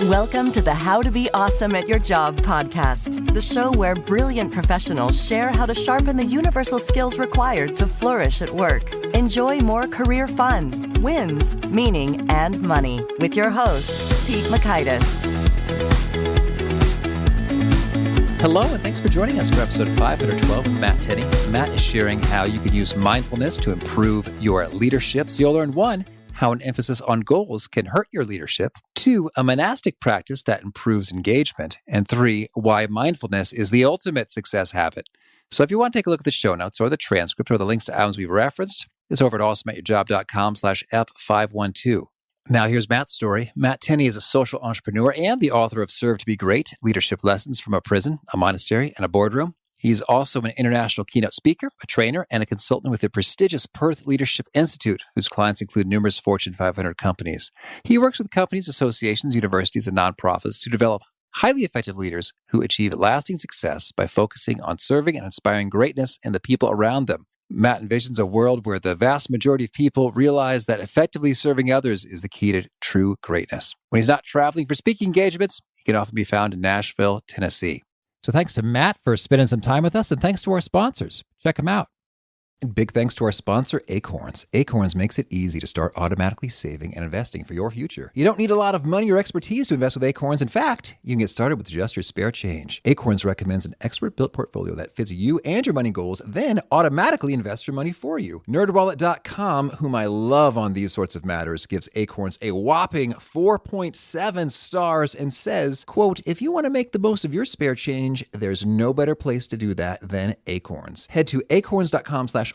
Welcome to the How to Be Awesome at Your Job podcast, the show where brilliant professionals share how to sharpen the universal skills required to flourish at work. Enjoy more career fun, wins, meaning, and money with your host, Pete Makaitis. Hello, and thanks for joining us for episode 512 with Matt Tenney. Matt is sharing how you can use mindfulness to improve your leadership. So you'll learn 1, how an emphasis on goals can hurt your leadership, 2, a monastic practice that improves engagement, and 3, why mindfulness is the ultimate success habit. So if you want to take a look at the show notes or the transcript or the links to items we've referenced, it's over at awesomeatyourjob.com/F512. Now here's Matt's story. Matt Tenney is a social entrepreneur and the author of Serve to Be Great, Leadership Lessons from a Prison, a Monastery, and a Boardroom. He's also an international keynote speaker, a trainer, and a consultant with the prestigious Perth Leadership Institute, whose clients include numerous Fortune 500 companies. He works with companies, associations, universities, and nonprofits to develop highly effective leaders who achieve lasting success by focusing on serving and inspiring greatness in the people around them. Matt envisions a world where the vast majority of people realize that effectively serving others is the key to true greatness. When he's not traveling for speaking engagements, he can often be found in Nashville, Tennessee. So thanks to Matt for spending some time with us, and thanks to our sponsors. Check them out. And big thanks to our sponsor, Acorns. Acorns makes it easy to start automatically saving and investing for your future. You don't need a lot of money or expertise to invest with Acorns. In fact, you can get started with just your spare change. Acorns recommends an expert-built portfolio that fits you and your money goals, then automatically invests your money for you. NerdWallet.com, whom I love on these sorts of matters, gives Acorns a whopping 4.7 stars and says, quote, if you want to make the most of your spare change, there's no better place to do that than Acorns. Head to acorns.com/awesome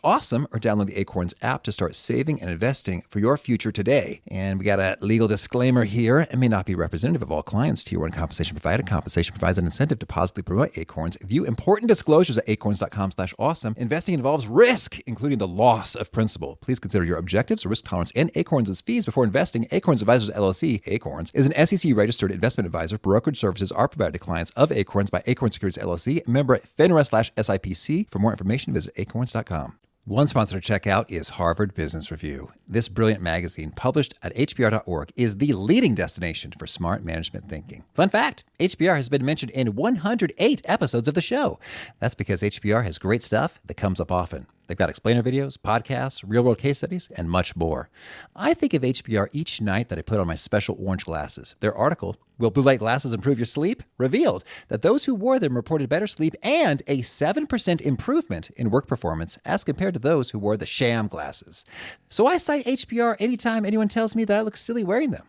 or download the Acorns app to start saving and investing for your future today. And we got a legal disclaimer here. It may not be representative of all clients. Tier 1 compensation provided. Compensation provides an incentive to positively promote Acorns. View important disclosures at acorns.com/awesome. Investing involves risk, including the loss of principal. Please consider your objectives, risk tolerance, and Acorns' fees before investing. Acorns Advisors LLC, Acorns, is an SEC-registered investment advisor. Brokerage services are provided to clients of Acorns by Acorns Securities LLC, member FINRA/SIPC. For more information, visit acorns.com. One sponsor to check out is Harvard Business Review. This brilliant magazine, published at hbr.org, is the leading destination for smart management thinking. Fun fact, HBR has been mentioned in 108 episodes of the show. That's because HBR has great stuff that comes up often. They've got explainer videos, podcasts, real-world case studies, and much more. I think of HBR each night that I put on my special orange glasses. Their article, Will Blue Light Glasses Improve Your Sleep?, revealed that those who wore them reported better sleep and a 7% improvement in work performance as compared to those who wore the sham glasses. So I cite HBR anytime anyone tells me that I look silly wearing them.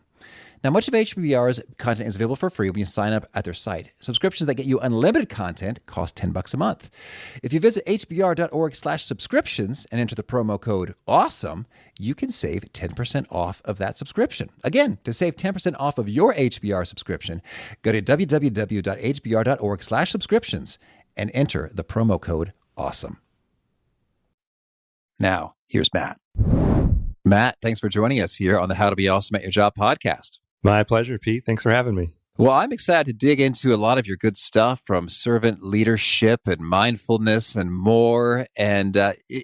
Now, much of HBR's content is available for free when you sign up at their site. Subscriptions that get you unlimited content cost $10 a month. If you visit hbr.org/subscriptions and enter the promo code AWESOME, you can save 10% off of that subscription. Again, to save 10% off of your HBR subscription, go to www.hbr.org/subscriptions and enter the promo code AWESOME. Now, here's Matt. Matt, thanks for joining us here on the How to Be Awesome at Your Job podcast. My pleasure, Pete. Thanks for having me. Well, I'm excited to dig into a lot of your good stuff from servant leadership and mindfulness and more. And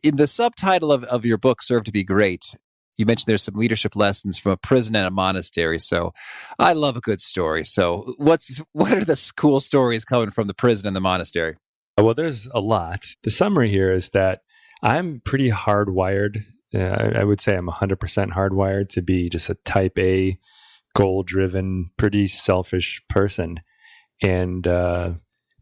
in the subtitle of your book, Serve to Be Great, you mentioned there's some leadership lessons from a prison and a monastery. So I love a good story. So what are the cool stories coming from the prison and the monastery? Well, there's a lot. The summary here is that I'm pretty hardwired. I would say I'm 100% hardwired to be just a type A, goal-driven, pretty selfish person. And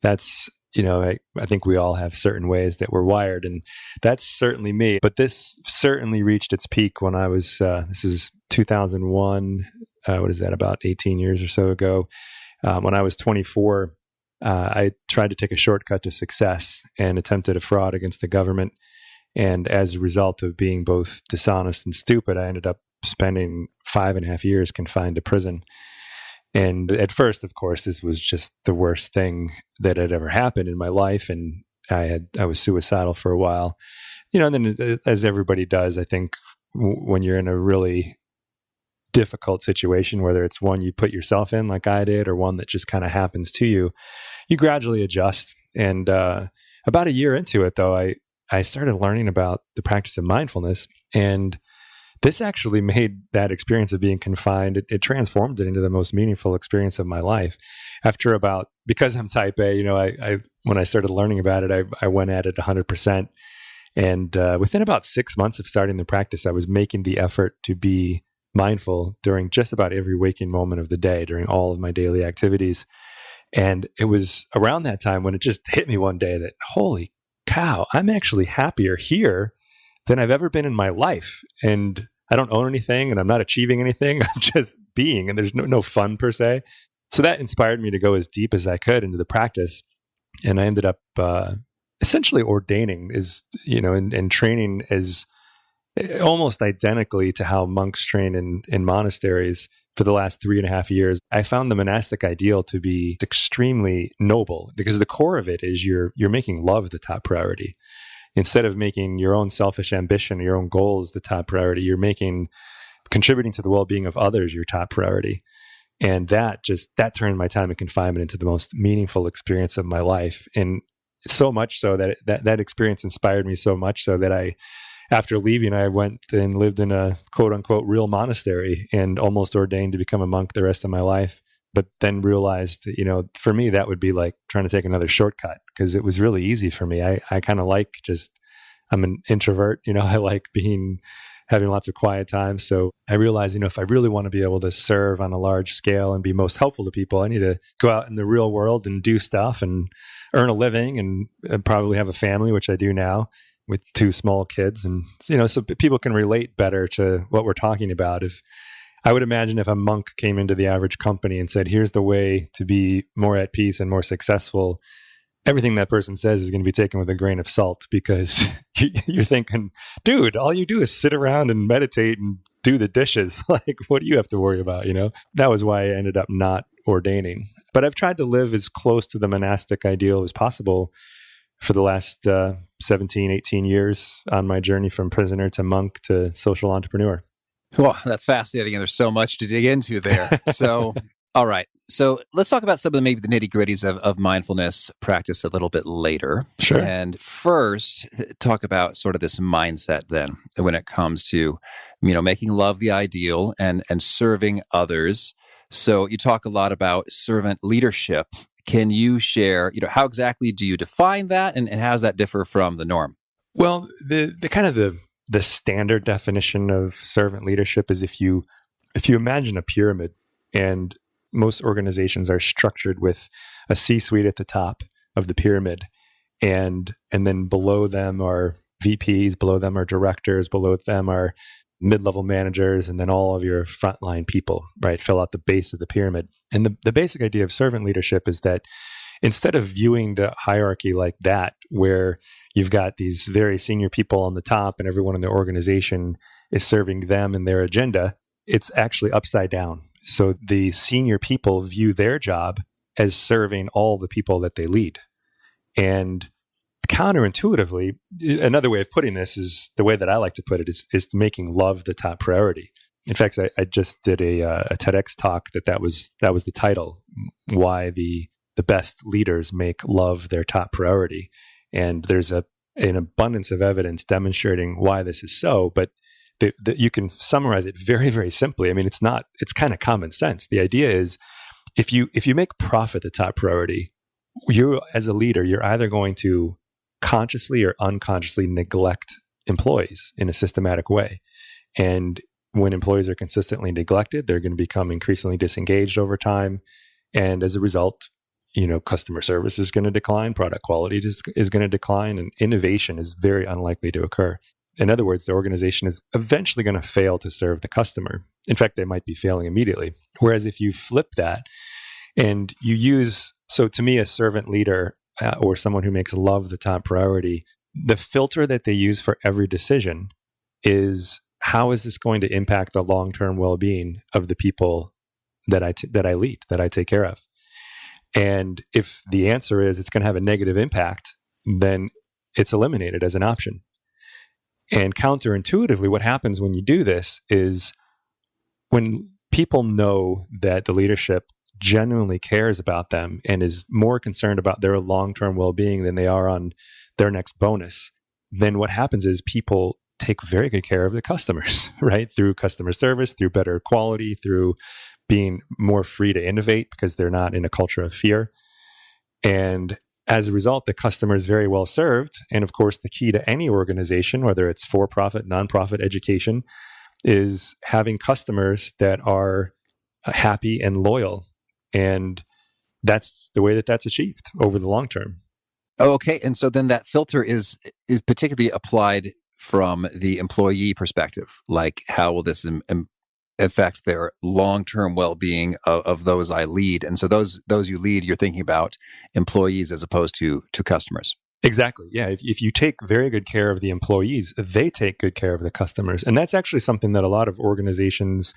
that's, I think we all have certain ways that we're wired, and that's certainly me. But this certainly reached its peak when I was, this is 2001, what is that, about 18 years or so ago. When I was 24, I tried to take a shortcut to success and attempted a fraud against the government. And as a result of being both dishonest and stupid, I ended up spending 5.5 years confined to prison. And at first, of course, this was just the worst thing that had ever happened in my life. And I was suicidal for a while. And then as everybody does, I think when you're in a really difficult situation, whether it's one you put yourself in like I did or one that just kind of happens to you, you gradually adjust. And about a year into it, though, I started learning about the practice of mindfulness. And this actually made that experience of being confined, it transformed it into the most meaningful experience of my life. Because I'm type A, I when I started learning about it, I went at it 100%. And within about 6 months of starting the practice, I was making the effort to be mindful during just about every waking moment of the day, during all of my daily activities. And it was around that time when it just hit me one day that, holy cow, I'm actually happier here than I've ever been in my life. And I don't own anything and I'm not achieving anything. I'm just being, and there's no fun per se. So that inspired me to go as deep as I could into the practice. And I ended up essentially ordaining and training as almost identically to how monks train in monasteries for the last 3.5 years. I found the monastic ideal to be extremely noble because the core of it is you're making love the top priority. Instead of making your own selfish ambition, your own goals the top priority, you're making contributing to the well-being of others your top priority. And that turned my time in confinement into the most meaningful experience of my life. And so much so that experience inspired me so much so that after leaving, I went and lived in a quote unquote real monastery and almost ordained to become a monk the rest of my life. But then realized, for me, that would be like trying to take another shortcut because it was really easy for me. I kind of like I'm an introvert, I like having lots of quiet time. So I realized, if I really want to be able to serve on a large scale and be most helpful to people, I need to go out in the real world and do stuff and earn a living and probably have a family, which I do now with 2 small kids. And, so people can relate better to what we're talking about. I would imagine if a monk came into the average company and said, here's the way to be more at peace and more successful, everything that person says is going to be taken with a grain of salt because you're thinking, dude, all you do is sit around and meditate and do the dishes. Like, what do you have to worry about? That was why I ended up not ordaining. But I've tried to live as close to the monastic ideal as possible for the last 17, 18 years on my journey from prisoner to monk to social entrepreneur. Well, that's fascinating. And there's so much to dig into there. So, all right. So let's talk about some of maybe the nitty gritties of mindfulness practice a little bit later. Sure. And first, talk about sort of this mindset then when it comes to, making love the ideal and serving others. So you talk a lot about servant leadership. Can you share, how exactly do you define that and how does that differ from the norm? Well, the kind of the standard definition of servant leadership is if you imagine a pyramid, and most organizations are structured with a C-suite at the top of the pyramid, and then below them are VPs, below them are directors, below them are mid-level managers, and then all of your frontline people, right, fill out the base of the pyramid. And the basic idea of servant leadership is that instead of viewing the hierarchy like that, where you've got these very senior people on the top and everyone in the organization is serving them and their agenda, it's actually upside down. So the senior people view their job as serving all the people that they lead. And counterintuitively, another way of putting this is the way that I like to put it is making love the top priority. In fact, I just did a TEDx talk that was the title, why the best leaders make love their top priority. And there's an abundance of evidence demonstrating why this is so, but you can summarize it very, very simply. I mean, it's kind of common sense. The idea is if you make profit the top priority, you as a leader, you're either going to consciously or unconsciously neglect employees in a systematic way. And when employees are consistently neglected, they're going to become increasingly disengaged over time. And as a result, customer service is going to decline, product quality is going to decline, and innovation is very unlikely to occur. In other words, the organization is eventually going to fail to serve the customer. In fact, they might be failing immediately. Whereas if you flip that and so to me, a servant leader or someone who makes love the top priority, the filter that they use for every decision is, how is this going to impact the long-term well-being of the people that I lead, that I take care of? And if the answer is it's going to have a negative impact, then it's eliminated as an option. And counterintuitively, what happens when you do this is when people know that the leadership genuinely cares about them and is more concerned about their long-term well-being than they are on their next bonus, then what happens is people take very good care of the customers, right? Through customer service, through better quality, through being more free to innovate because they're not in a culture of fear. And as a result, the customer is very well served. And of course, the key to any organization, whether it's for-profit, nonprofit, education, is having customers that are happy and loyal. And that's the way that that's achieved over the long term. Oh, okay. And so then that filter is particularly applied from the employee perspective. Like, how will this affect their long-term well-being of those I lead? And so those you lead, you're thinking about employees as opposed to customers. Exactly. Yeah. If you take very good care of the employees, they take good care of the customers. And that's actually something that a lot of organizations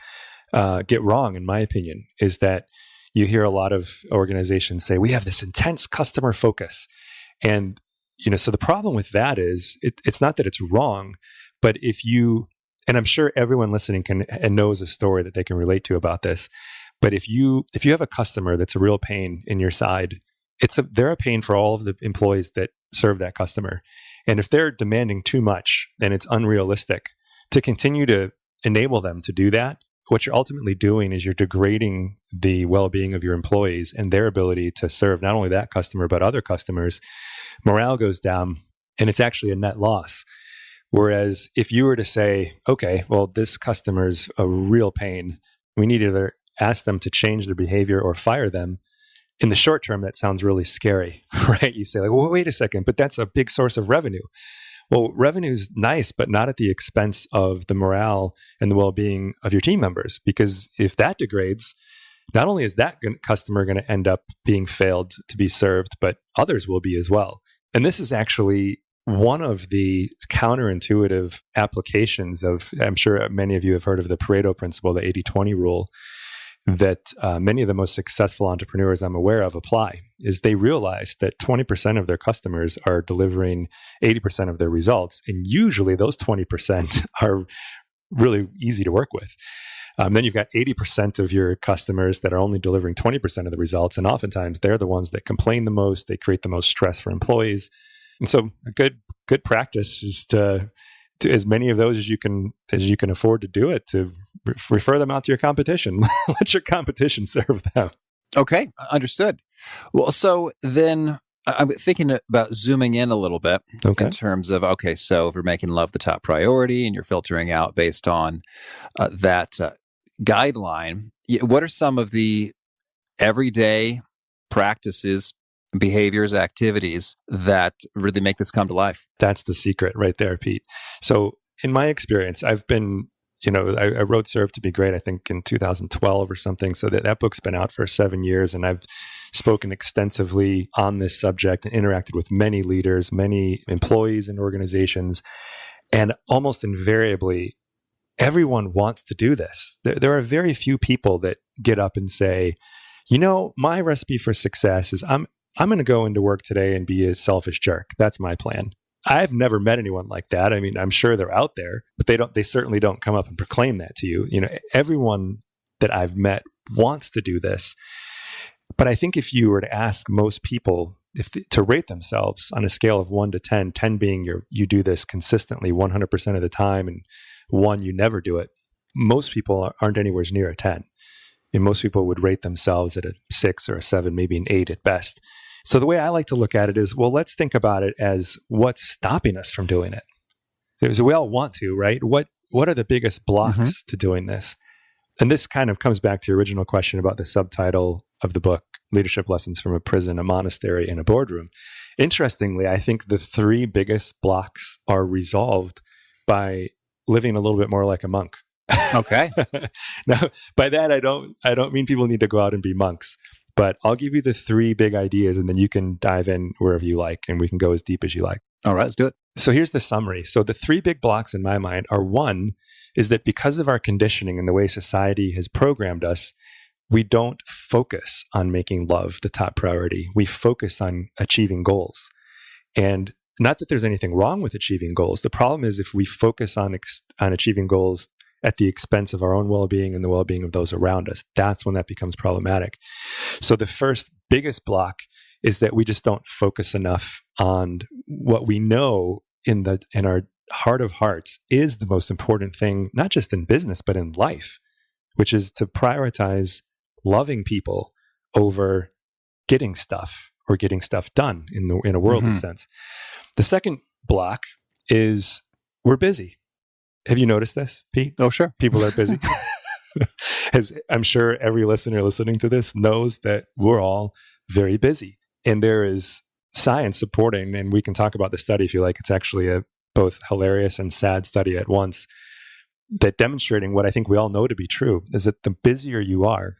get wrong, in my opinion, is that you hear a lot of organizations say, we have this intense customer focus. And, so the problem with that is it's not that it's wrong, but and I'm sure everyone listening and knows a story that they can relate to about this. But if you have a customer that's a real pain in your side, they're a pain for all of the employees that serve that customer. And if they're demanding too much and it's unrealistic, to continue to enable them to do that, what you're ultimately doing is you're degrading the well-being of your employees and their ability to serve not only that customer, but other customers. Morale goes down, and it's actually a net loss. Whereas if you were to say, okay, well, this customer's a real pain, we need to either ask them to change their behavior or fire them. In the short term, that sounds really scary, right? You say like, well, wait a second, but that's a big source of revenue. Well, revenue is nice, but not at the expense of the morale and the well-being of your team members. Because if that degrades, not only is that customer going to end up being failed to be served, but others will be as well. And this is actually one of the counterintuitive applications of, I'm sure many of you have heard of the Pareto principle, the 80-20 rule, that many of the most successful entrepreneurs I'm aware of apply, is they realize that 20% of their customers are delivering 80% of their results. And usually those 20% are really easy to work with. Then you've got 80% of your customers that are only delivering 20% of the results. And oftentimes they're the ones that complain the most. They create the most stress for employees. And so a good practice is to as many of those as you can afford to do it, to refer them out to your competition. Let your competition serve them. Okay, understood. Well, so then I'm thinking about zooming in a little bit in terms of, so if we're making love the top priority and you're filtering out based on that guideline, what are some of the everyday practices, behaviors, activities that really make this come to life? That's the secret right there, Pete. So in my experience, I've been, I wrote Serve to Be Great, I think in 2012 or something. So that book's been out for 7 years, and I've spoken extensively on this subject and interacted with many leaders, many employees and organizations. And almost invariably, everyone wants to do this. There are very few people that get up and say, my recipe for success is I'm going to go into work today and be a selfish jerk. That's my plan. I've never met anyone like that. I mean, I'm sure they're out there, but they certainly don't come up and proclaim that to you. Everyone that I've met wants to do this. But I think if you were to ask most people to rate themselves on a scale of 1 to 10, 10 being you do this consistently 100% of the time, and 1, you never do it, most people aren't anywhere near a 10. And most people would rate themselves at a 6 or a 7, maybe an 8 at best. So the way I like to look at it is, well, let's think about it as what's stopping us from doing it. So we all want to, right? What are the biggest blocks to doing this? And this kind of comes back to your original question about the subtitle of the book, Leadership Lessons from a Prison, a Monastery, and a Boardroom. Interestingly, I think the 3 biggest blocks are resolved by living a little bit more like a monk. Okay. Now, by that, I don't mean people need to go out and be monks. But I'll give you the 3 big ideas, and then you can dive in wherever you like, and we can go as deep as you like. All right, let's do it. So here's the summary. So the 3 big blocks in my mind are, 1, is that because of our conditioning and the way society has programmed us, we don't focus on making love the top priority. We focus on achieving goals. And not that there's anything wrong with achieving goals. The problem is if we focus on achieving goals at the expense of our own well-being and the well-being of those around us, that's when that becomes problematic. So the first biggest block is that we just don't focus enough on what we know in our heart of hearts is the most important thing, not just in business, but in life, which is to prioritize loving people over getting stuff or getting stuff done in a worldly sense. The second block is we're busy. Have you noticed this, Pete? Oh, sure. People are busy. As I'm sure every listener listening to this knows that we're all very busy. And there is science supporting, and we can talk about the study if you like. It's actually a both hilarious and sad study at once, that demonstrating what I think we all know to be true is that the busier you are,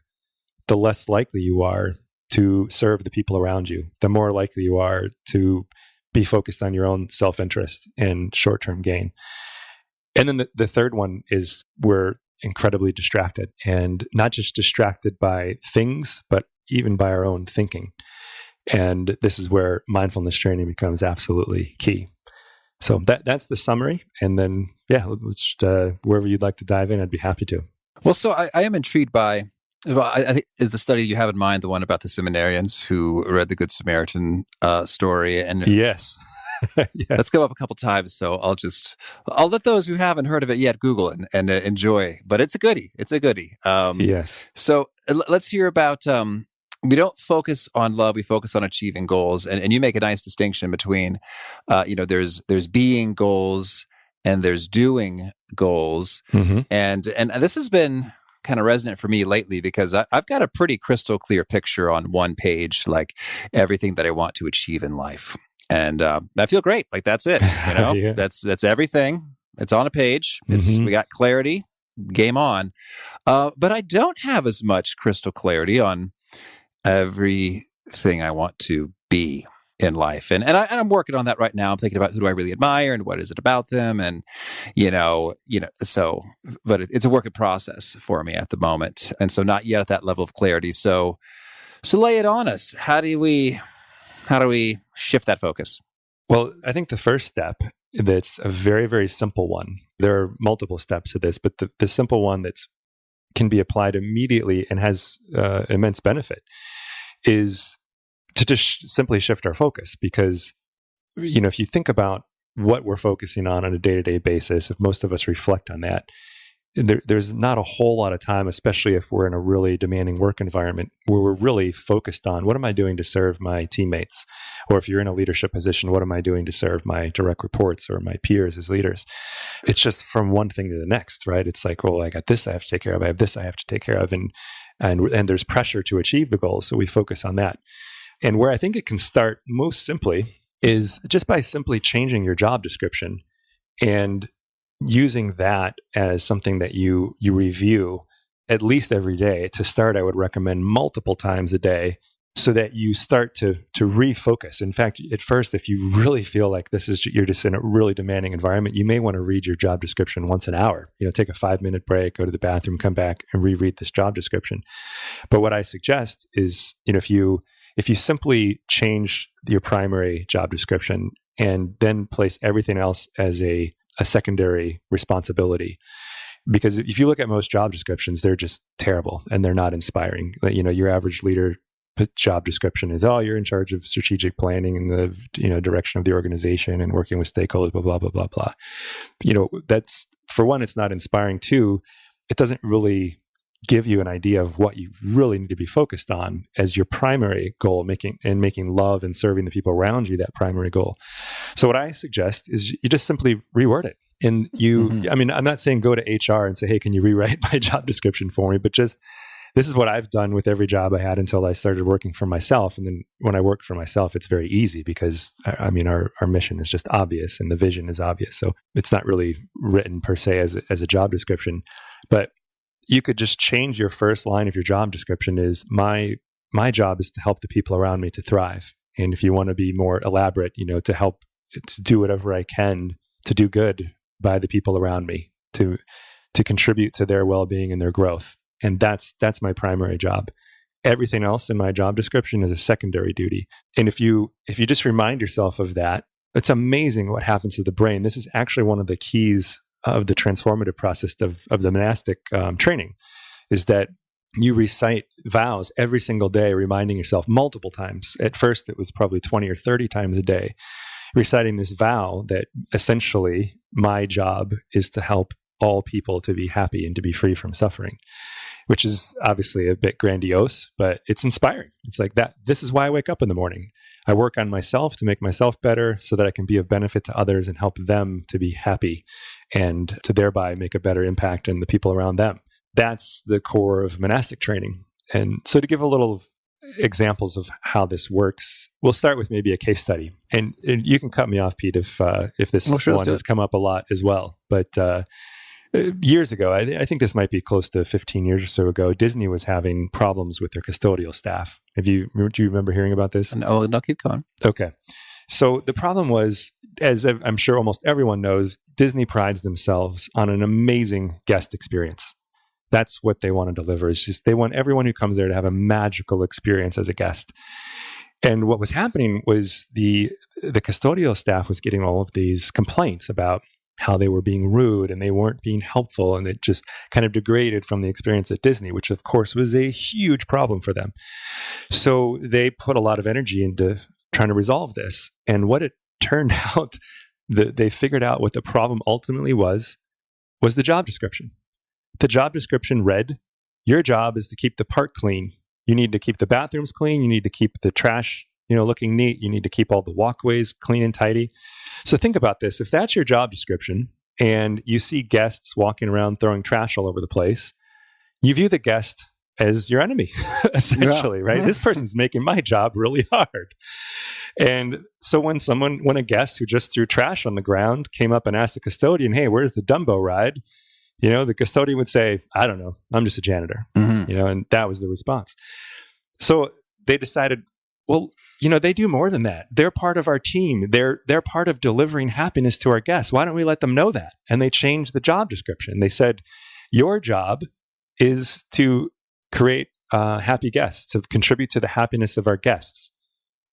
the less likely you are to serve the people around you, the more likely you are to be focused on your own self-interest and short-term gain. And then the third one is we're incredibly distracted, and not just distracted by things, but even by our own thinking. And this is where mindfulness training becomes absolutely key. So that's the summary. And then, let's wherever you'd like to dive in, I'd be happy to. Well, so I am intrigued by, I think the study you have in mind, the one about the seminarians who read the Good Samaritan story. And yes. That's come up a couple times. So I'll let those who haven't heard of it yet Google it and enjoy. But it's a goodie. It's a goodie. Yes. So let's hear about, we don't focus on love, we focus on achieving goals. And you make a nice distinction between, there's being goals and there's doing goals. Mm-hmm. And this has been kind of resonant for me lately because I've got a pretty crystal clear picture on one page, like everything that I want to achieve in life. And I feel great. Like that's it. Yeah. That's everything. It's on a page. We got clarity, game on. But I don't have as much crystal clarity on everything I want to be in life. And I'm working on that right now. I'm thinking about who do I really admire and what is it about them? And, but it's a work in process for me at the moment. And so not yet at that level of clarity. So lay it on us. How do we shift that focus? Well, I think the first step, that's a very, very simple one. There are multiple steps to this, but the simple one that's can be applied immediately and has immense benefit is to just simply shift our focus. Because, if you think about what we're focusing on a day-to-day basis, if most of us reflect on that, there's not a whole lot of time, especially if we're in a really demanding work environment, where we're really focused on what am I doing to serve my teammates? Or if you're in a leadership position, what am I doing to serve my direct reports or my peers as leaders? It's just from one thing to the next, right? It's like, well, I got this I have to take care of. I have this I have to take care of. And there's pressure to achieve the goals. So we focus on that. And where I think it can start most simply is just by simply changing your job description and using that as something that you review at least every day. To start, I would recommend multiple times a day so that you start to refocus. In fact, at first, if you really feel like you're just in a really demanding environment, you may want to read your job description once an hour. Take a 5-minute break, go to the bathroom, come back and reread this job description. But what I suggest is, if you simply change your primary job description and then place everything else as a secondary responsibility. Because if you look at most job descriptions, they're just terrible and they're not inspiring. Your average leader job description is, you're in charge of strategic planning and the direction of the organization and working with stakeholders, blah, blah, blah, blah, blah. That's, for one, it's not inspiring. Two, it doesn't really give you an idea of what you really need to be focused on as your primary goal, making love and serving the people around you that primary goal. So what I suggest is you just simply reword it. And I'm not saying go to HR and say, hey, can you rewrite my job description for me? But just, this is what I've done with every job I had until I started working for myself. And then when I worked for myself, it's very easy because our mission is just obvious and the vision is obvious. So it's not really written per se as a job description, but you could just change your first line of your job description is my job is to help the people around me to thrive. And if you want to be more elaborate, to help to do whatever I can to do good by the people around me, to contribute to their well-being and their growth. And that's my primary job. Everything else in my job description is a secondary duty. And if you just remind yourself of that, it's amazing what happens to the brain. This is actually one of the keys of the transformative process of the monastic training, is that you recite vows every single day, reminding yourself multiple times. At first, it was probably 20 or 30 times a day, reciting this vow that essentially my job is to help all people to be happy and to be free from suffering, which is obviously a bit grandiose, but it's inspiring. It's like that. This is why I wake up in the morning. I work on myself to make myself better so that I can be of benefit to others and help them to be happy and to thereby make a better impact on the people around them. That's the core of monastic training. And so to give a little examples of how this works, we'll start with maybe a case study. And you can cut me off, Pete, if this one has come up a lot as well. But years ago, I think this might be close to 15 years or so ago, Disney was having problems with their custodial staff. Do you remember hearing about this? No, keep going. Okay. So the problem was, as I'm sure almost everyone knows, Disney prides themselves on an amazing guest experience. That's what they want to deliver. It's just they want everyone who comes there to have a magical experience as a guest. And what was happening was the custodial staff was getting all of these complaints about how they were being rude and they weren't being helpful, and it just kind of degraded from the experience at Disney, which of course was a huge problem for them. So they put a lot of energy into trying to resolve this. And what it turned out, they figured out what the problem ultimately was the job description. The job description read, your job is to keep the park clean. You need to keep the bathrooms clean. You need to keep the trash looking neat. You need to keep all the walkways clean and tidy. So think about this. If that's your job description and you see guests walking around throwing trash all over the place, you view the guest as your enemy, essentially, right? This person's making my job really hard. And so when a guest who just threw trash on the ground came up and asked the custodian, hey, where's the Dumbo ride? The custodian would say, I don't know, I'm just a janitor, and that was the response. So they decided, well, they do more than that. They're part of our team. They're part of delivering happiness to our guests. Why don't we let them know that? And they changed the job description. They said, your job is to create happy guests, to contribute to the happiness of our guests.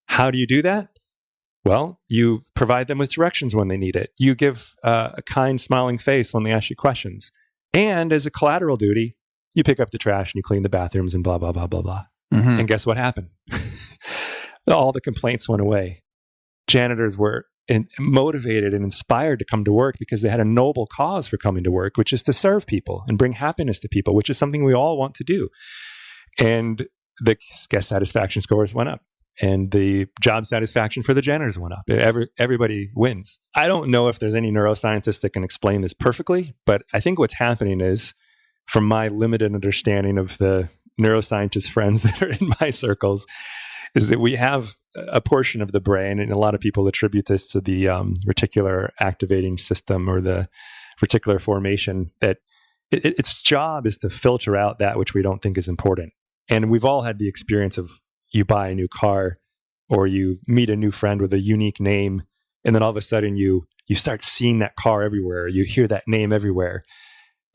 How do you do that? Well, you provide them with directions when they need it. You give a kind, smiling face when they ask you questions. And as a collateral duty, you pick up the trash and you clean the bathrooms and blah, blah, blah, blah, blah. Mm-hmm. And guess what happened? All the complaints went away. Janitors were motivated and inspired to come to work because they had a noble cause for coming to work, which is to serve people and bring happiness to people, which is something we all want to do. And the guest satisfaction scores went up. And the job satisfaction for the janitors went up. Everybody wins. I don't know if there's any neuroscientist that can explain this perfectly, but I think what's happening is, from my limited understanding of the neuroscientist friends that are in my circles, is that we have a portion of the brain, and a lot of people attribute this to the reticular activating system or the reticular formation, that its job is to filter out that which we don't think is important. And we've all had the experience of, you buy a new car or you meet a new friend with a unique name, and then all of a sudden you start seeing that car everywhere. You hear that name everywhere.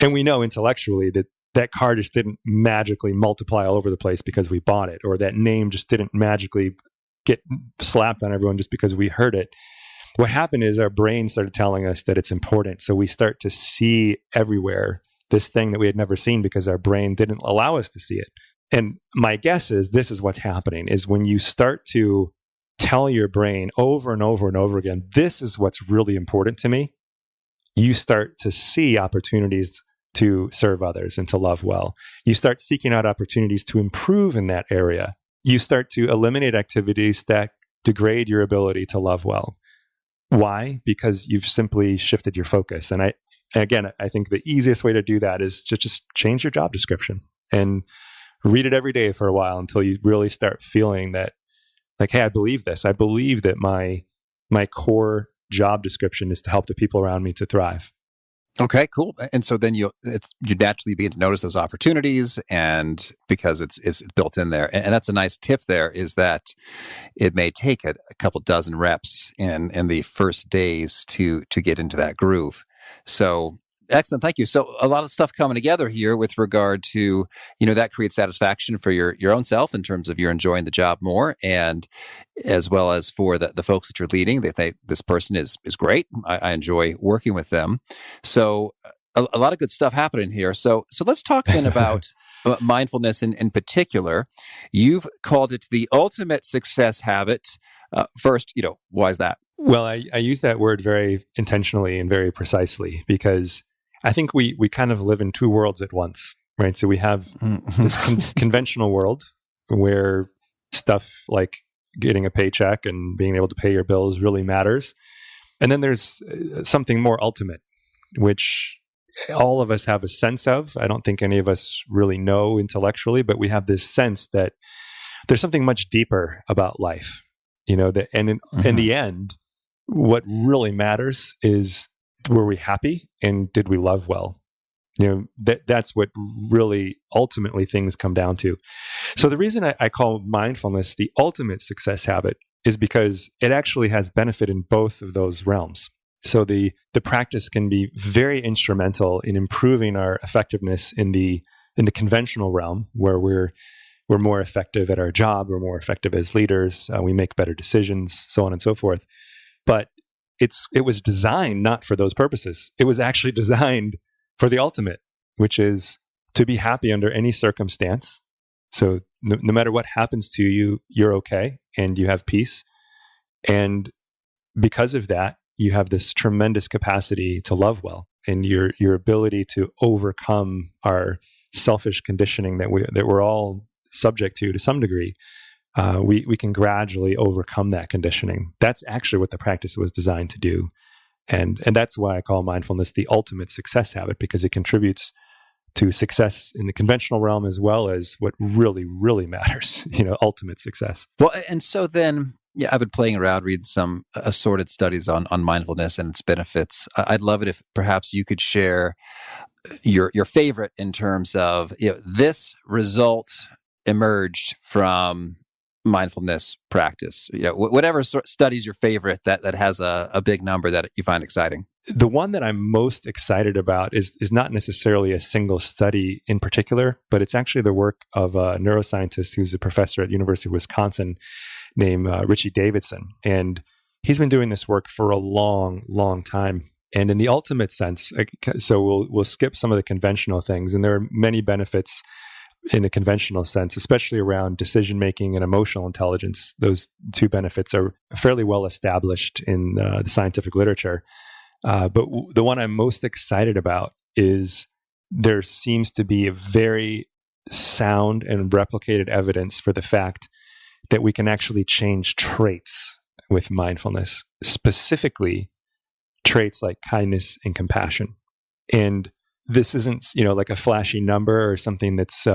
And we know intellectually that car just didn't magically multiply all over the place because we bought it, or that name just didn't magically get slapped on everyone just because we heard it. What happened is our brain started telling us that it's important. So we start to see everywhere this thing that we had never seen because our brain didn't allow us to see it. And my guess is this is what's happening, is when you start to tell your brain over and over and over again, this is what's really important to me, you start to see opportunities to serve others and to love well. You start seeking out opportunities to improve in that area. You start to eliminate activities that degrade your ability to love well. Why? Because you've simply shifted your focus. And I think the easiest way to do that is to just change your job description and read it every day for a while until you really start feeling that, like, hey, I believe this. I believe that my core job description is to help the people around me to thrive. Okay, cool. And so then you naturally begin to notice those opportunities, and because it's built in there. And that's a nice tip there, is that it may take a couple dozen reps in the first days to get into that groove. So excellent. Thank you. So a lot of stuff coming together here with regard to, that creates satisfaction for your own self in terms of you're enjoying the job more, and as well as for the folks that you're leading. They think this person is great. I enjoy working with them. So a lot of good stuff happening here. So let's talk then about mindfulness in particular. You've called it the ultimate success habit. First, why is that? Well, I use that word very intentionally and very precisely because I think we kind of live in two worlds at once, right? So we have this conventional world where stuff like getting a paycheck and being able to pay your bills really matters. And then there's something more ultimate, which all of us have a sense of. I don't think any of us really know intellectually, but we have this sense that there's something much deeper about life, that, and in the end, what really matters is, were we happy and did we love well? That's what really ultimately things come down to. So the reason I call mindfulness the ultimate success habit is because it actually has benefit in both of those realms. So the practice can be very instrumental in improving our effectiveness in the conventional realm, where we're more effective at our job, we're more effective as leaders, we make better decisions, so on and so forth. But it was designed not for those purposes. It was actually designed for the ultimate, which is to be happy under any circumstance. So no matter what happens to you, you're okay and you have peace. And because of that, you have this tremendous capacity to love well, and your ability to overcome our selfish conditioning that we're all subject to some degree. We can gradually overcome that conditioning. That's actually what the practice was designed to do. And that's why I call mindfulness the ultimate success habit, because it contributes to success in the conventional realm as well as what really, really matters, ultimate success. Well, and so then, I've been playing around, reading some assorted studies on mindfulness and its benefits. I'd love it if perhaps you could share your favorite in terms of, this result emerged from mindfulness practice. Whatever study's your favorite that has a big number that you find exciting. The one that I'm most excited about is not necessarily a single study in particular, but it's actually the work of a neuroscientist who's a professor at the University of Wisconsin named Richie Davidson. And he's been doing this work for a long, long time. And in the ultimate sense, so we'll skip some of the conventional things, and there are many benefits in a conventional sense, especially around decision-making and emotional intelligence. Those two benefits are fairly well established in the scientific literature. But the one I'm most excited about is there seems to be a very sound and replicated evidence for the fact that we can actually change traits with mindfulness, specifically traits like kindness and compassion. And this isn't, like a flashy number or something that's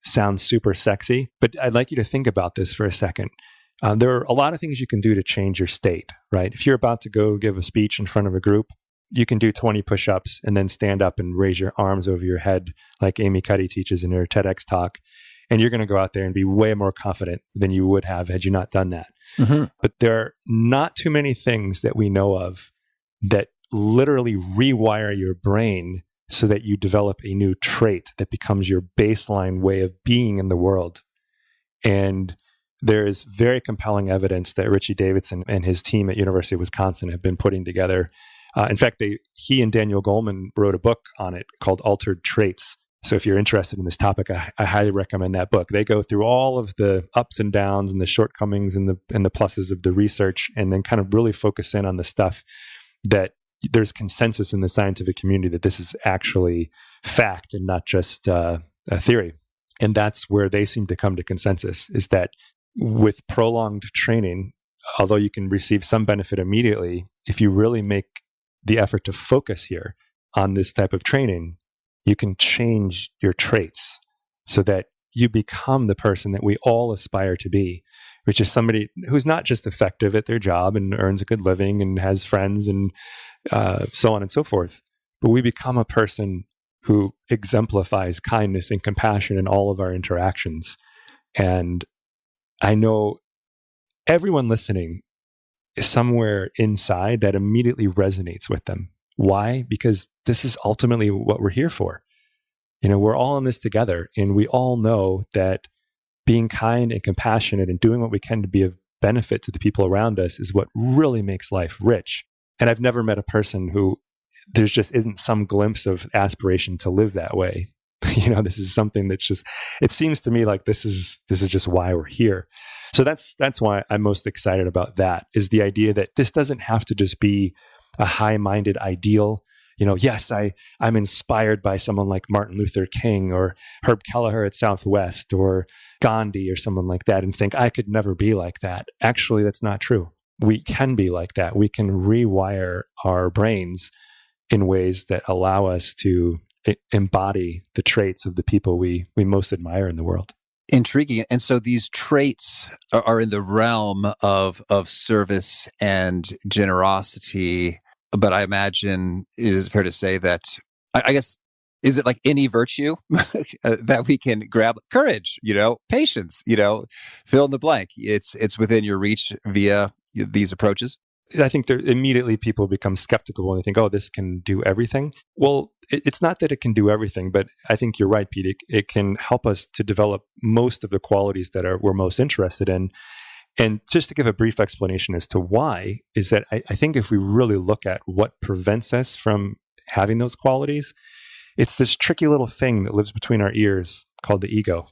sounds super sexy, but I'd like you to think about this for a second. There are a lot of things you can do to change your state, right? If you're about to go give a speech in front of a group, you can do 20 push-ups and then stand up and raise your arms over your head like Amy Cuddy teaches in her TEDx talk. And you're going to go out there and be way more confident than you would have had you not done that. Mm-hmm. But there are not too many things that we know of that literally rewire your brain so that you develop a new trait that becomes your baseline way of being in the world. And there is very compelling evidence that Richie Davidson and his team at University of Wisconsin have been putting together. In fact, he and Daniel Goleman wrote a book on it called Altered Traits. So if you're interested in this topic, I highly recommend that book. They go through all of the ups and downs and the shortcomings and the pluses of the research, and then kind of really focus in on the stuff that there's consensus in the scientific community that this is actually fact and not just a theory. And that's where they seem to come to consensus, is that with prolonged training, although you can receive some benefit immediately, if you really make the effort to focus here on this type of training, you can change your traits so that you become the person that we all aspire to be, which is somebody who's not just effective at their job and earns a good living and has friends and so on and so forth, but we become a person who exemplifies kindness and compassion in all of our interactions. And I know everyone listening is somewhere inside that immediately resonates with them. Why? Because this is ultimately what we're here for. We're all in this together, and we all know that being kind and compassionate and doing what we can to be of benefit to the people around us is what really makes life rich. And I've never met a person who there just isn't some glimpse of aspiration to live that way. This is something that's just, it seems to me like this is just why we're here. So that's why I'm most excited about that, is the idea that this doesn't have to just be a high-minded ideal. Yes, I'm inspired by someone like Martin Luther King or Herb Kelleher at Southwest or Gandhi or someone like that, and think I could never be like that. Actually, that's not true. We can be like that. We can rewire our brains in ways that allow us to embody the traits of the people we most admire in the world. Intriguing. And so these traits are in the realm of service and generosity. But I imagine it is fair to say that, I guess, is it like any virtue that we can grab? Courage, patience, fill in the blank. It's within your reach via these approaches. I think immediately people become skeptical when they think, oh, this can do everything. Well, it's not that it can do everything, but I think you're right, Pete. It can help us to develop most of the qualities that we're most interested in. And just to give a brief explanation as to why, is that I think if we really look at what prevents us from having those qualities, it's this tricky little thing that lives between our ears called the ego,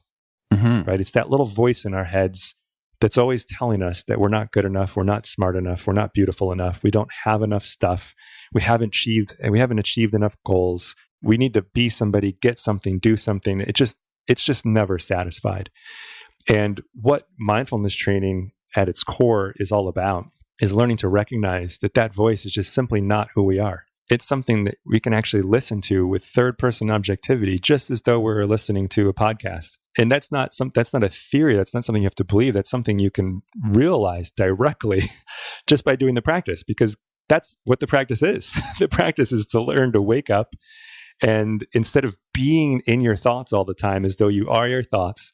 right? It's that little voice in our heads that's always telling us that we're not good enough, we're not smart enough, we're not beautiful enough, we don't have enough stuff, we haven't achieved enough goals, we need to be somebody, get something, do something. It's just never satisfied. And what mindfulness training at its core is all about is learning to recognize that voice is just simply not who we are. It's something that we can actually listen to with third-person objectivity, just as though we're listening to a podcast. And that's not a theory. That's not something you have to believe. That's something you can realize directly just by doing the practice, because that's what the practice is. The practice is to learn to wake up, and instead of being in your thoughts all the time as though you are your thoughts,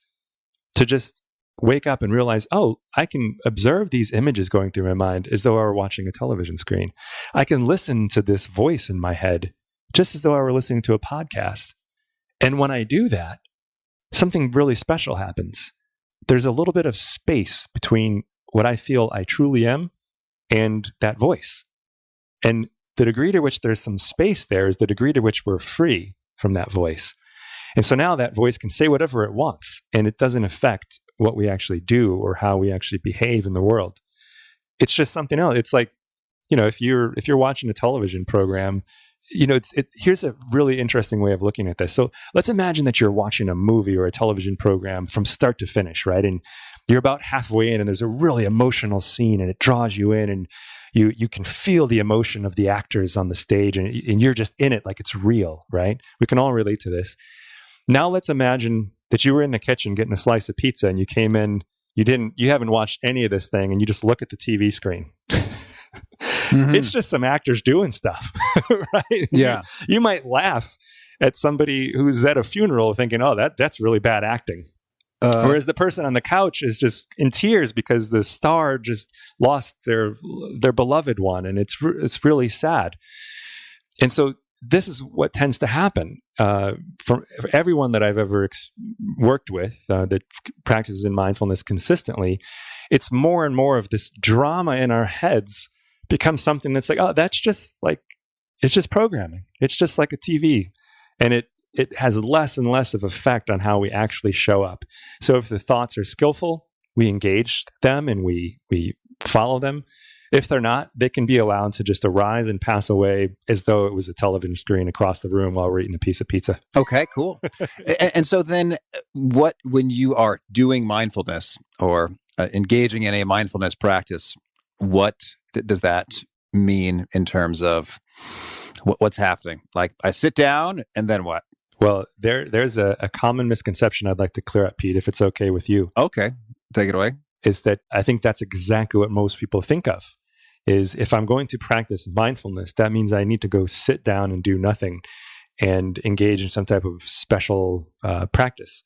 to just wake up and realize, oh, I can observe these images going through my mind as though I were watching a television screen. I can listen to this voice in my head just as though I were listening to a podcast. And when I do that, something really special happens. There's a little bit of space between what I feel I truly am and that voice. And the degree to which there's some space there is the degree to which we're free from that voice. And so now that voice can say whatever it wants, and it doesn't affect what we actually do or how we actually behave in the world. It's just something else. It's like, if you're watching a television program, here's a really interesting way of looking at this. So let's imagine that you're watching a movie or a television program from start to finish, right? And you're about halfway in, and there's a really emotional scene, and it draws you in, and you can feel the emotion of the actors on the stage, and you're just in it like it's real, right? We can all relate to this. Now let's imagine that you were in the kitchen getting a slice of pizza, and you came in, you haven't watched any of this thing, and you just look at the TV screen. It's just some actors doing stuff, right? Yeah. You might laugh at somebody who's at a funeral thinking, oh, that's really bad acting. Whereas the person on the couch is just in tears because the star just lost their beloved one, and it's really sad. And so this is what tends to happen for everyone that I've ever worked with that practices in mindfulness consistently. It's more and more of this drama in our heads becomes something that's like, oh, that's just like, it's just programming. It's just like a TV. And it has less and less of effect on how we actually show up. So if the thoughts are skillful, we engage them and we follow them. If they're not, they can be allowed to just arise and pass away as though it was a television screen across the room while we're eating a piece of pizza. Okay, cool. And so then when you are doing mindfulness or engaging in a mindfulness practice, what does that mean in terms of what's happening? Like I sit down and then what? Well, there's a common misconception I'd like to clear up, Pete, if it's okay with you. Okay, take it away. Is that I think that's exactly what most people think of. Is if I'm going to practice mindfulness, that means I need to go sit down and do nothing and engage in some type of special practice.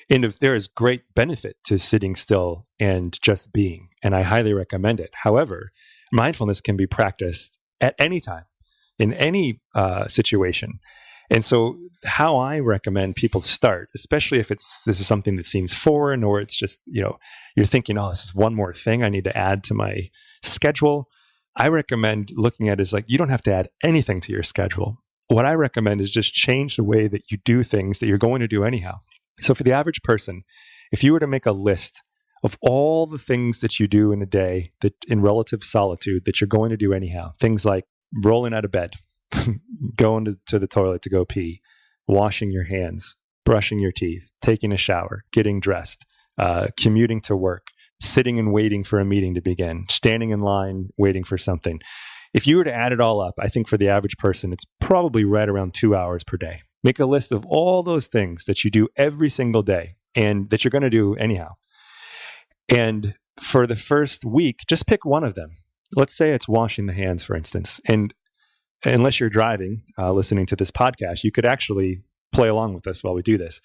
And if there is great benefit to sitting still and just being, and I highly recommend it. However, mindfulness can be practiced at any time, in any situation. And so how I recommend people start, especially if this is something that seems foreign, or it's just, you're thinking, oh, this is one more thing I need to add to my schedule. I recommend looking at it as like, you don't have to add anything to your schedule. what I recommend is just change the way that you do things that you're going to do anyhow. So for the average person, if you were to make a list of all the things that you do in a day that in relative solitude that you're going to do anyhow, things like rolling out of bed, going to the toilet to go pee, washing your hands, brushing your teeth, taking a shower, getting dressed, commuting to work, sitting and waiting for a meeting to begin, standing in line, waiting for something. If you were to add it all up, I think for the average person, it's probably right around 2 hours per day. Make a list of all those things that you do every single day and that you're going to do anyhow. And for the first week, just pick one of them. Let's say it's washing the hands, for instance. And unless you're driving, listening to this podcast, you could actually play along with us while we do this.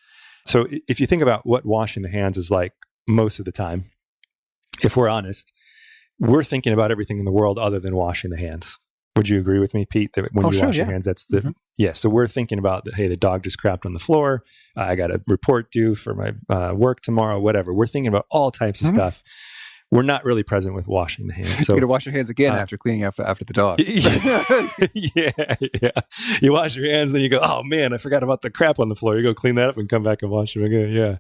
So if you think about what washing the hands is like most of the time, if we're honest, we're thinking about everything in the world other than washing the hands. Would you agree with me, Pete, that when you wash your hands, that's the, yeah. So we're thinking about, hey, the dog just crapped on the floor. I got a report due for my work tomorrow, whatever. We're thinking about all types of stuff. We're not really present with washing the hands. So you're going to wash your hands again after cleaning up after the dog. Yeah. You wash your hands and you go, oh man, I forgot about the crap on the floor. You go clean that up and come back and wash them again. Yeah.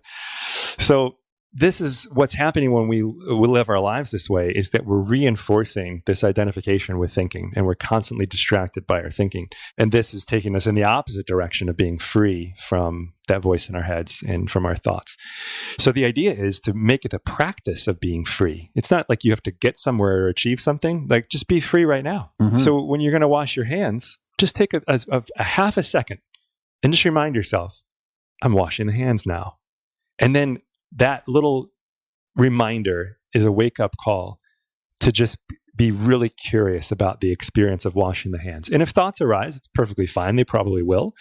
So this is what's happening when we live our lives this way, is that we're reinforcing this identification with thinking, and we're constantly distracted by our thinking. And this is taking us in the opposite direction of being free from that voice in our heads and from our thoughts. So the idea is to make it a practice of being free. It's not like you have to get somewhere or achieve something. Like, just be free right now. So when you're going to wash your hands, just take a half a second and just remind yourself, I'm washing the hands now. And then that little reminder is a wake-up call to just be really curious about the experience of washing the hands. And if thoughts arise, it's perfectly fine. They probably will.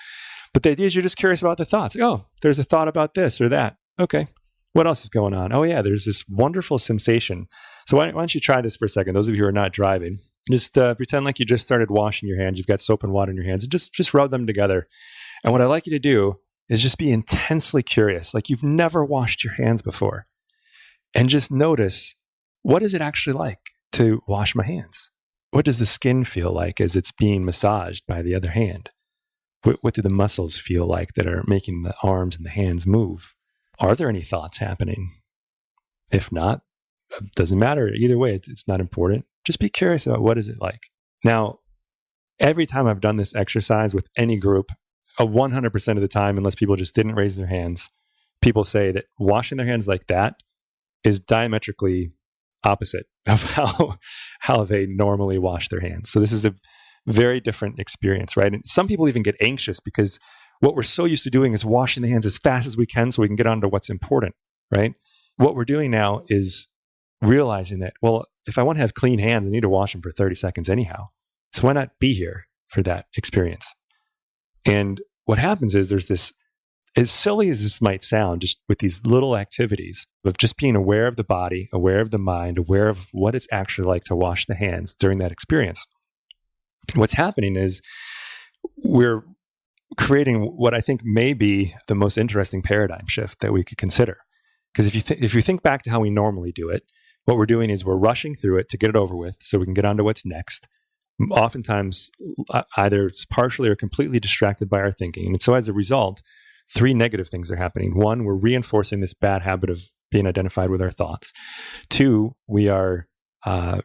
But the idea is you're just curious about the thoughts. Oh, there's a thought about this or that. Okay, what else is going on? Oh yeah, there's this wonderful sensation. So why don't you try this for a second? Those of you who are not driving, just pretend like you just started washing your hands. You've got soap and water in your hands, and just rub them together. And what I'd like you to do is just be intensely curious, like you've never washed your hands before. And just notice, what is it actually like to wash my hands? What does the skin feel like as it's being massaged by the other hand? What do the muscles feel like that are making the arms and the hands move? Are there any thoughts happening? If not, it doesn't matter. Either way, it's not important. Just be curious about what is it like. Now, every time I've done this exercise with any group, 100% of the time, unless people just didn't raise their hands, people say that washing their hands like that is diametrically opposite of how they normally wash their hands. So this is a very different experience, right? And some people even get anxious because what we're so used to doing is washing the hands as fast as we can so we can get on to what's important, right? What we're doing now is realizing that, well, if I want to have clean hands, I need to wash them for 30 seconds anyhow. So why not be here for that experience? And what happens is there's this, as silly as this might sound, just with these little activities of just being aware of the body, aware of the mind, aware of what it's actually like to wash the hands during that experience. What's happening is we're creating what I think may be the most interesting paradigm shift that we could consider. Because if you think back to how we normally do it, what we're doing is we're rushing through it to get it over with so we can get on to what's next. Oftentimes, either it's partially or completely distracted by our thinking. And so as a result, 3 negative things are happening. 1, we're reinforcing this bad habit of being identified with our thoughts. 2, we are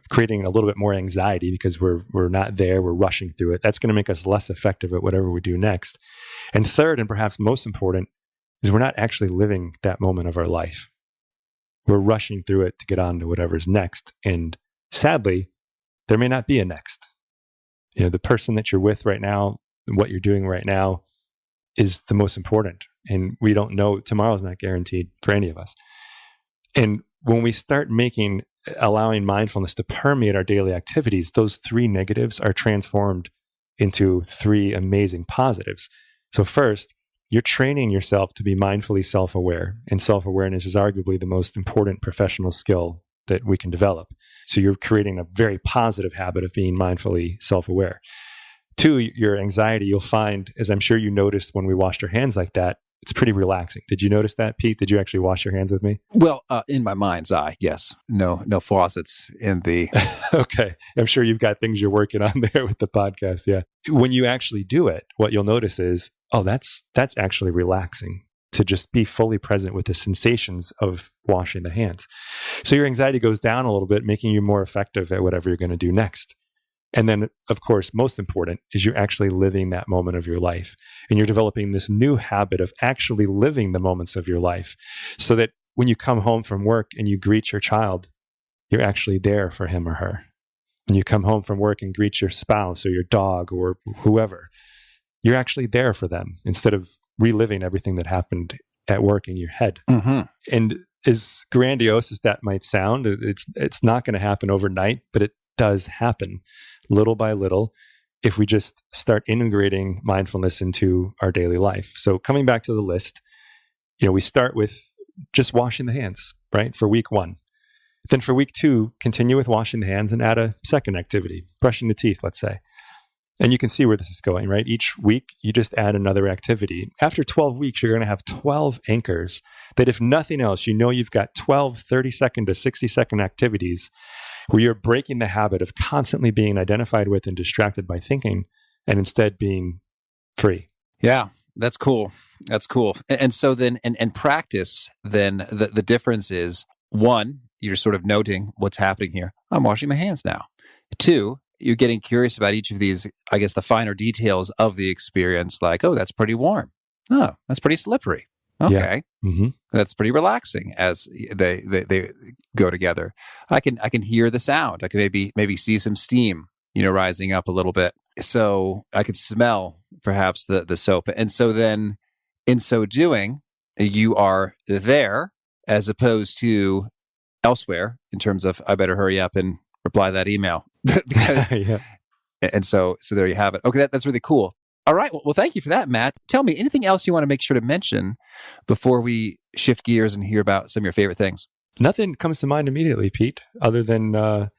creating a little bit more anxiety because we're not there, we're rushing through it. That's going to make us less effective at whatever we do next. And 3rd, and perhaps most important, is we're not actually living that moment of our life. We're rushing through it to get on to whatever's next. And sadly, there may not be a next. You know, the person that you're with right now, what you're doing right now is the most important. And we don't know, tomorrow's not guaranteed for any of us. And when we start allowing mindfulness to permeate our daily activities, those 3 negatives are transformed into 3 amazing positives. So first, you're training yourself to be mindfully self-aware. And self-awareness is arguably the most important professional skill that we can develop. So you're creating a very positive habit of being mindfully self-aware. 2, your anxiety, you'll find, as I'm sure you noticed when we washed our hands like that, It's pretty relaxing. Did you notice that, Pete? Did you actually wash your hands with me? Well, in my mind's eye, yes. No faucets in the... Okay. I'm sure you've got things you're working on there with the podcast. Yeah. When you actually do it, what you'll notice is, oh, that's actually relaxing to just be fully present with the sensations of washing the hands. So your anxiety goes down a little bit, making you more effective at whatever you're going to do next. And then, of course, most important is you're actually living that moment of your life. And you're developing this new habit of actually living the moments of your life so that when you come home from work and you greet your child, you're actually there for him or her. When you come home from work and greet your spouse or your dog or whoever, you're actually there for them instead of reliving everything that happened at work in your head. Mm-hmm. And as grandiose as that might sound, it's not going to happen overnight, but it does happen little by little if we just start integrating mindfulness into our daily life. So coming back to the list, we start with just washing the hands, right? For week 1. Then for week 2, continue with washing the hands and add a second activity, brushing the teeth, let's say. And you can see where this is going, right? Each week, you just add another activity. After 12 weeks, you're going to have 12 anchors that if nothing else, you've got 12 30-second to 60-second activities where you're breaking the habit of constantly being identified with and distracted by thinking and instead being free. Yeah, that's cool. That's cool. And so then, and practice, then the difference is, 1, you're sort of noting what's happening here. I'm washing my hands now. 2, you're getting curious about each of these, I guess, the finer details of the experience, like, oh, that's pretty warm. Oh, that's pretty slippery. Okay. Yeah. Mm-hmm. That's pretty relaxing as they go together. I can hear the sound. I can maybe see some steam, rising up a little bit. So I could smell perhaps the soap. And so then in so doing, you are there as opposed to elsewhere in terms of, I better hurry up and reply that email. Because, Yeah. And so there you have it. Okay, that's really cool. All right. Well, thank you for that, Matt. Tell me, anything else you want to make sure to mention before we shift gears and hear about some of your favorite things? Nothing comes to mind immediately, Pete, other than I've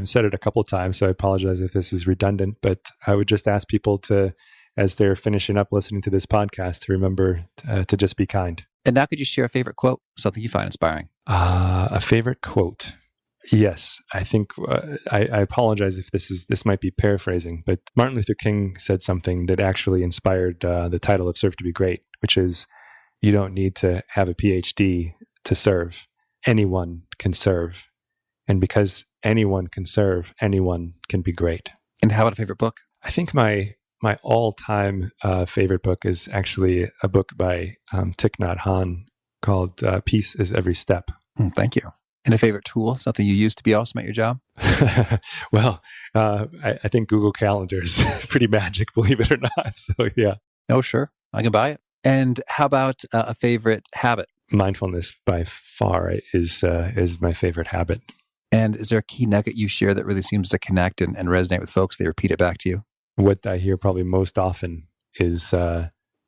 said it a couple of times, so I apologize if this is redundant, but I would just ask people to, as they're finishing up listening to this podcast, to remember to just be kind. And now could you share a favorite quote, something you find inspiring? A favorite quote. Yes, I think I apologize if this might be paraphrasing, but Martin Luther King said something that actually inspired the title of Serve to be Great, which is, you don't need to have a PhD to serve. Anyone can serve. And because anyone can serve, anyone can be great. And how about a favorite book? I think my all-time favorite book is actually a book by Thich Nhat Hanh called Peace is Every Step. Thank you. And a favorite tool, something you use to be awesome at your job? Well, I think Google Calendar is pretty magic, believe it or not. So yeah. Oh, sure. I can buy it. And how about a favorite habit? Mindfulness by far is my favorite habit. And is there a key nugget you share that really seems to connect and resonate with folks? They repeat it back to you? What I hear probably most often is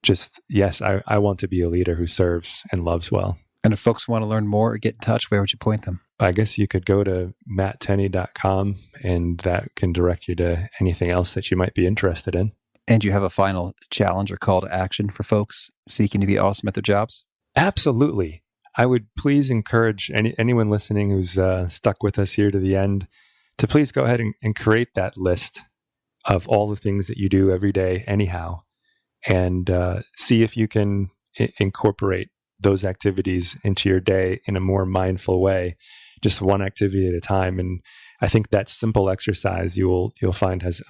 just, yes, I want to be a leader who serves and loves well. And if folks want to learn more or get in touch, where would you point them? I guess you could go to matttenney.com and that can direct you to anything else that you might be interested in. And you have a final challenge or call to action for folks seeking to be awesome at their jobs? Absolutely. I would please encourage anyone listening who's stuck with us here to the end to please go ahead and create that list of all the things that you do every day anyhow, and see if you can incorporate those activities into your day in a more mindful way, just one activity at a time. And I think that simple exercise you'll find has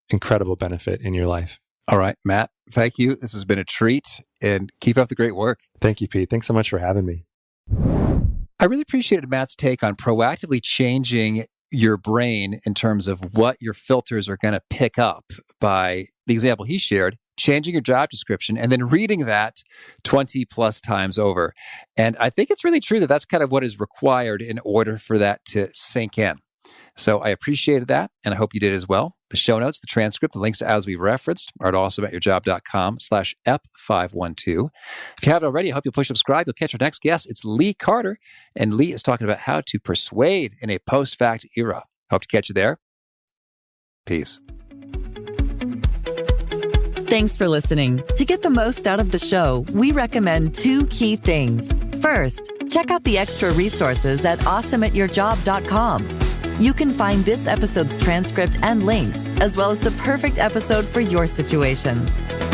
incredible benefit in your life. All right, Matt, thank you. This has been a treat, and keep up the great work. Thank you, Pete. Thanks so much for having me. I really appreciated Matt's take on proactively changing your brain in terms of what your filters are going to pick up by the example he shared, changing your job description and then reading that 20 plus times over. And I think it's really true that that's kind of what is required in order for that to sink in. So I appreciated that, and I hope you did as well. The show notes, the transcript, the links to as we referenced are at awesomeatyourjob.com/ep512. If you haven't already, I hope you'll push subscribe. You'll catch our next guest. It's Lee Carter, and Lee is talking about how to persuade in a post-fact era. Hope to catch you there. Peace. Thanks for listening. To get the most out of the show, we recommend 2 key things. First, check out the extra resources at awesomeatyourjob.com. You can find this episode's transcript and links, as well as the perfect episode for your situation.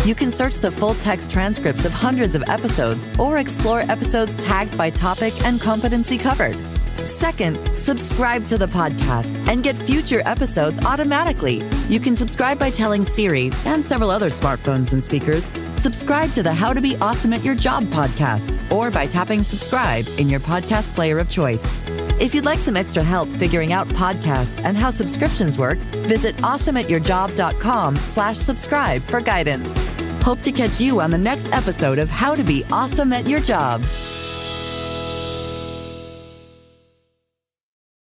You can search the full-text transcripts of hundreds of episodes or explore episodes tagged by topic and competency covered. Second, subscribe to the podcast and get future episodes automatically. You can subscribe by telling Siri and several other smartphones and speakers, subscribe to the How to Be Awesome at Your Job podcast, or by tapping subscribe in your podcast player of choice. If you'd like some extra help figuring out podcasts and how subscriptions work, visit awesomeatyourjob.com/subscribe for guidance. Hope to catch you on the next episode of How to Be Awesome at Your Job.